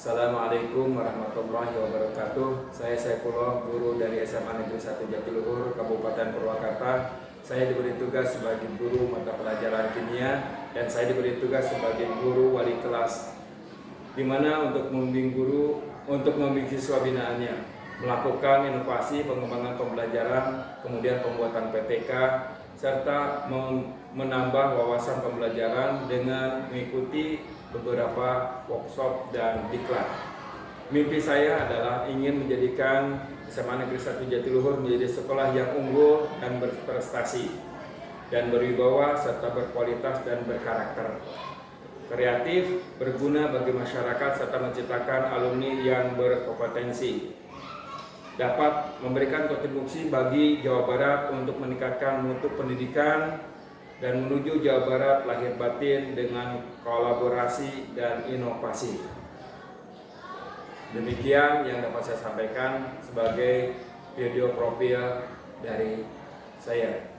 Assalamualaikum warahmatullahi wabarakatuh. Saya Saifullah, guru dari SMA Negeri 1 Jatiluhur, Kabupaten Purwakarta. Saya diberi tugas sebagai guru mata pelajaran kimia dan saya diberi tugas sebagai guru wali kelas, di mana untuk membimbing guru untuk membimbing siswa binaannya, melakukan inovasi pengembangan pembelajaran, kemudian pembuatan PTK, serta menambah wawasan pembelajaran dengan mengikuti beberapa workshop dan diklat. Mimpi saya adalah ingin menjadikan SMA Negeri 1 Jatiluhur menjadi sekolah yang unggul dan berprestasi dan berwibawa serta berkualitas dan berkarakter, kreatif, berguna bagi masyarakat serta menciptakan alumni yang berkompetensi, dapat memberikan kontribusi bagi Jawa Barat untuk meningkatkan mutu pendidikan dan menuju Jawa Barat lahir batin dengan kolaborasi dan inovasi. Demikian yang dapat saya sampaikan sebagai video profil dari saya.